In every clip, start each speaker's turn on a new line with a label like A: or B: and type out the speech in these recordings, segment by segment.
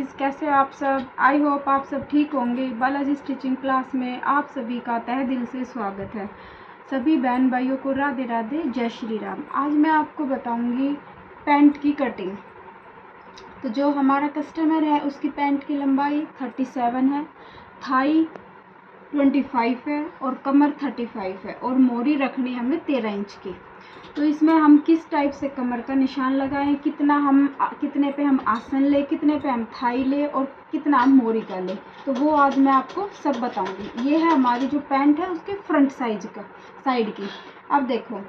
A: Guys, कैसे हो आप सब। आई होप आप सब ठीक होंगे। बालाजी स्टिचिंग क्लास में आप सभी का तहे दिल से स्वागत है। सभी बहन भाइयों को राधे राधे, जय श्री राम। आज मैं आपको बताऊंगी पैंट की कटिंग। तो जो हमारा कस्टमर है उसकी पैंट की लंबाई 37 है, थाई 25 है और कमर 35 है और मोरी रखनी है हमें 13 इंच की। तो इसमें हम किस टाइप से कमर का निशान लगाएं, कितने पे हम आसन ले, कितने पे हम थाई ले और कितना हम मोरी का ले, तो वो आज मैं आपको सब बताऊंगी। ये है हमारी जो पैंट है उसके फ्रंट साइड की। अब देखो,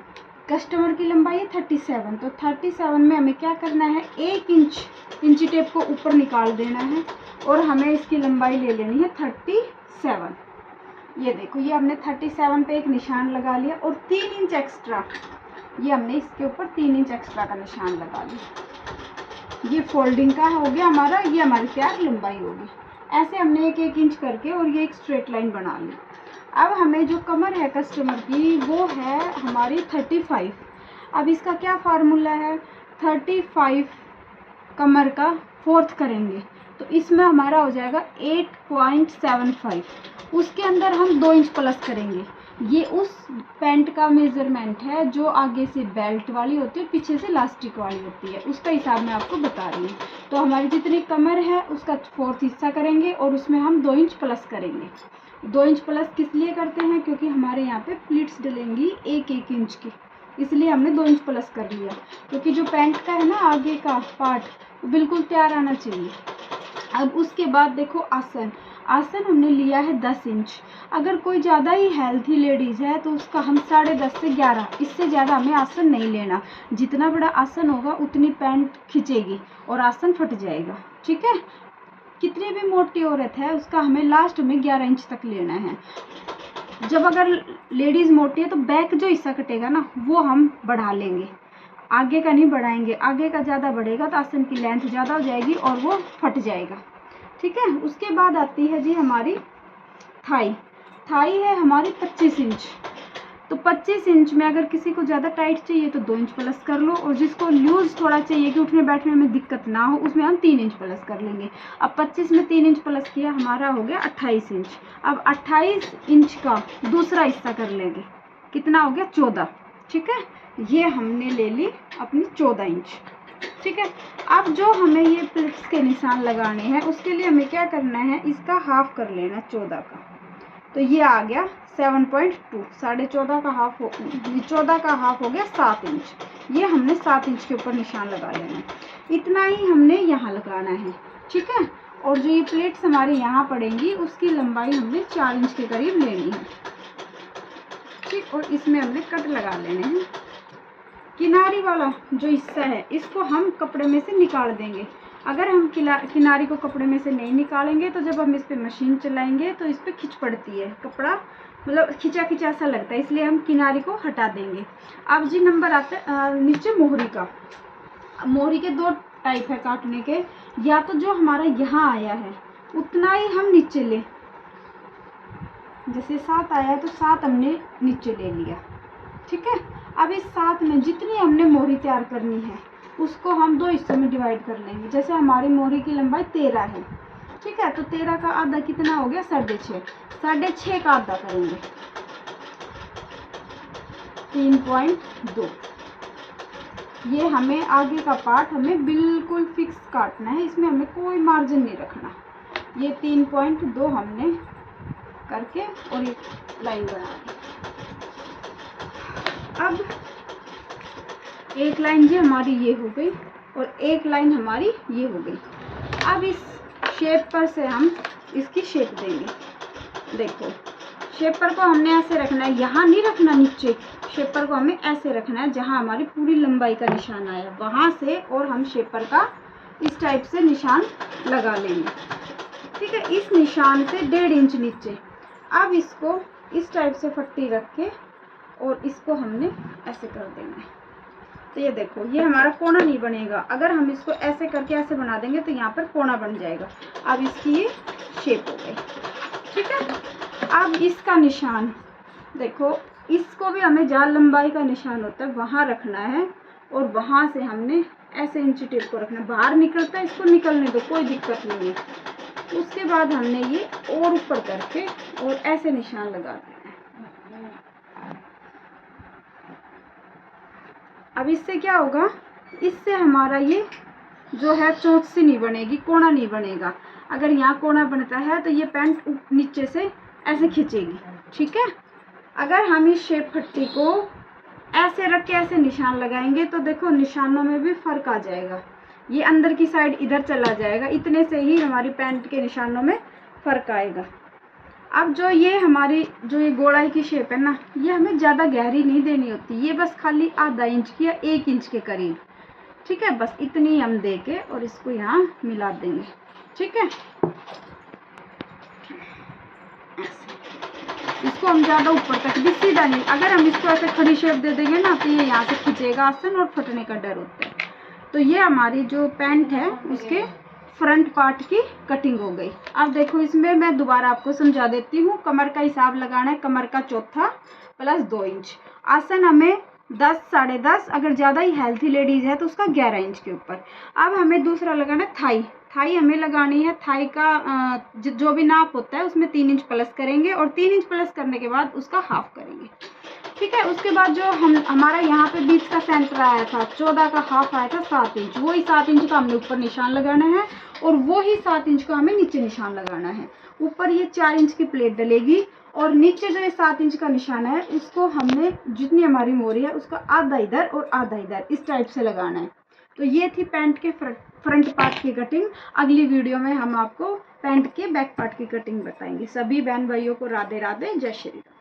A: कस्टमर की लंबाई है 37, तो 37 में हमें क्या करना है, 1 इंची टेप को ऊपर निकाल देना है और हमें इसकी लंबाई ले लेनी है 37। ये देखो, ये हमने 37 पे एक निशान लगा लिया और 3 इंच एक्स्ट्रा, ये हमने इसके ऊपर 3 इंच एक्स्ट्रा का निशान लगा लिया। ये फोल्डिंग का हो गया हमारा, ये हमारी तैयार लंबाई होगी। ऐसे हमने 1 इंच करके और ये एक स्ट्रेट लाइन बना ली। अब हमें जो कमर है कस्टमर की वो है हमारी 35। अब इसका क्या फार्मूला है, 35 कमर का 4th करेंगे तो इसमें हमारा हो जाएगा 8.75। उसके अंदर हम 2 इंच प्लस करेंगे। ये उस पैंट का मेजरमेंट है जो आगे से बेल्ट वाली होती है, पीछे से इलास्टिक वाली होती है, उसका हिसाब मैं आपको बता रही हूँ। तो हमारी जितनी कमर है उसका 4th हिस्सा करेंगे और उसमें हम 2 इंच प्लस करेंगे। 2 इंच प्लस किस लिए करते हैं, क्योंकि हमारे यहाँ पे प्लीट्स डलेंगी 1-1 इंच की, इसलिए हमने 2 इंच प्लस कर लिया। क्योंकि जो पैंट का है ना आगे का पार्ट बिल्कुल तैयार आना चाहिए। अब उसके बाद देखो, आसन हमने लिया है 10 इंच। अगर कोई ज़्यादा ही हेल्थी लेडीज़ है तो उसका हम 10.5 से 11, इससे ज़्यादा हमें आसन नहीं लेना। जितना बड़ा आसन होगा उतनी पैंट खिंचेगी और आसन फट जाएगा, ठीक है। कितनी भी मोटी औरत है उसका हमें लास्ट में 11 इंच तक लेना है। जब अगर लेडीज़ मोटी है तो बैक जो हिस्सा कटेगा ना वो हम बढ़ा लेंगे, आगे का नहीं बढ़ाएंगे। आगे का ज़्यादा बढ़ेगा तो आसन की लेंथ ज़्यादा हो जाएगी और वो फट जाएगा, ठीक है। उसके बाद आती है जी हमारी थाई है हमारी 25 इंच। तो 25 इंच में अगर किसी को ज़्यादा टाइट चाहिए तो 2 इंच प्लस कर लो, और जिसको लूज़ थोड़ा चाहिए कि उठने बैठने में दिक्कत ना हो उसमें हम 3 इंच प्लस कर लेंगे। अब 25 में 3 इंच प्लस किया, हमारा हो गया 28 इंच। अब 28 इंच का दूसरा हिस्सा कर लेंगे, कितना हो गया 14, ठीक है। ये हमने ले ली अपनी 14 इंच, ठीक है। अब जो हमें ये प्लिट्स के निशान लगाने हैं उसके लिए हमें क्या करना है, इसका हाफ कर लेना 14 का। तो ये आ गया 7.2, 14.5 का हाफ 14 का हाफ हो गया 7 इंच। ये हमने 7 इंच के ऊपर निशान लगा लेना है। इतना ही हमने यहाँ लगाना है, ठीक है। और जो ये प्लेट्स हमारे यहाँ पड़ेंगी उसकी लंबाई हमने 4 इंच के करीब लेनी है, ठीक। और इसमें हमने कट लगा लेने हैं। किनारी वाला जो हिस्सा है इसको हम कपड़े में से निकाल देंगे। अगर हम किनारी को कपड़े में से नहीं निकालेंगे तो जब हम इस पे मशीन चलाएंगे तो इस पे खिंच पड़ती है, कपड़ा मतलब खिंचा सा लगता है, इसलिए हम किनारी को हटा देंगे। अब जी नंबर आता है नीचे मोहरी का। मोहरी के 2 टाइप है काटने के, या तो जो हमारा यहाँ आया है उतना ही हम नीचे लें, जैसे 7 आया है तो 7 हमने नीचे ले लिया, ठीक है। अब इस 7 में जितनी हमने मोहरी तैयार करनी है उसको हम 2 हिस्सों में डिवाइड कर लेंगे। जैसे हमारी मोहरी की लंबाई 13 है, ठीक है, तो 13 का आधा कितना हो गया 6.5, 6.5 का आधा करेंगे 3.2। ये हमें आगे का पार्ट हमें बिल्कुल फिक्स काटना है, इसमें हमें कोई मार्जिन नहीं रखना। ये 3.2 हमने करके और एक लाइन बना दी। अब एक लाइन जी हमारी ये हो गई और एक लाइन हमारी ये हो गई। अब इस शेप पर से हम इसकी शेप देंगे। देखो, शेपर को हमने ऐसे रखना है, यहाँ नहीं रखना नीचे, शेपर को हमें ऐसे रखना है जहाँ हमारी पूरी लंबाई का निशान आया वहाँ से, और हम शेपर का इस टाइप से निशान लगा लेंगे, ठीक है। इस निशान से 1.5 इंच नीचे। अब इसको इस टाइप से पट्टी रख के और इसको हमने ऐसे कर देना है। तो ये देखो, ये हमारा कोना नहीं बनेगा। अगर हम इसको ऐसे करके ऐसे बना देंगे तो यहाँ पर कोना बन जाएगा। अब इसकी ये शेप हो गई, ठीक है। अब इसका निशान देखो, इसको भी हमें जहाँ लंबाई का निशान होता है वहाँ रखना है और वहाँ से हमने ऐसे इंची टेप को रखना, बाहर निकलता है इसको निकलने दो, कोई दिक्कत नहीं है। उसके बाद हमने ये और ऊपर करके और ऐसे निशान लगा देना है। अब इससे क्या होगा, इससे हमारा ये जो है चोंच सी नहीं बनेगी, कोना नहीं बनेगा। अगर यहाँ कोना बनता है तो ये पैंट नीचे से ऐसे खींचेगी, ठीक है। अगर हम इस शेप पट्टी को ऐसे रख के ऐसे निशान लगाएंगे तो देखो निशानों में भी फर्क आ जाएगा, ये अंदर की साइड इधर चला जाएगा, इतने से ही हमारी पैंट के निशानों में फर्क आएगा। अब जो ये हमारी जो ये गोलाई की शेप है ना, ये हमें ज़्यादा गहरी नहीं देनी होती, ये बस खाली आधा इंच की या 1 इंच के करीब, ठीक है। बस इतनी हम दे के और इसको यहाँ मिला देंगे, ठीक है। इसको हम ज़्यादा ऊपर तक भी सीधा नहीं, अगर हम इसको ऐसे खड़ी शेप दे देंगे ना तो ये यहाँ से खींचेगा आसन और फटने का डर होता है। तो ये हमारी जो पैंट है उसके फ्रंट पार्ट की कटिंग हो गई। अब देखो इसमें मैं दोबारा आपको समझा देती हूँ। कमर का हिसाब लगाना है, कमर का चौथा प्लस 2 इंच। आसन हमें 10 साढ़े 10, अगर ज़्यादा ही हेल्थी लेडीज़ है तो उसका 11 इंच के ऊपर। अब हमें दूसरा लगाना है थाई। थाई हमें लगानी है, थाई का जो भी नाप होता है उसमें 3 इंच प्लस करेंगे और 3 इंच प्लस करने के बाद उसका हाफ करेंगे, ठीक है। उसके बाद जो हमारा यहाँ पे बीच का सेंटर आया था 14 का हाफ आया था 7 इंच, वही 7 इंच का हमने ऊपर निशान लगाना है और वो ही 7 इंच का हमें नीचे निशान लगाना है। ऊपर ये 4 इंच की प्लेट डलेगी और नीचे जो ये 7 इंच का निशान है उसको हमने जितनी हमारी मोरी है उसका आधा इधर और आधा इधर इस टाइप से लगाना है। तो ये थी पैंट के फ्रंट पार्ट की कटिंग। अगली वीडियो में हम आपको पैंट के बैक पार्ट की कटिंग बताएंगे। सभी बहन भाइयों को राधे राधे, जय श्री राम।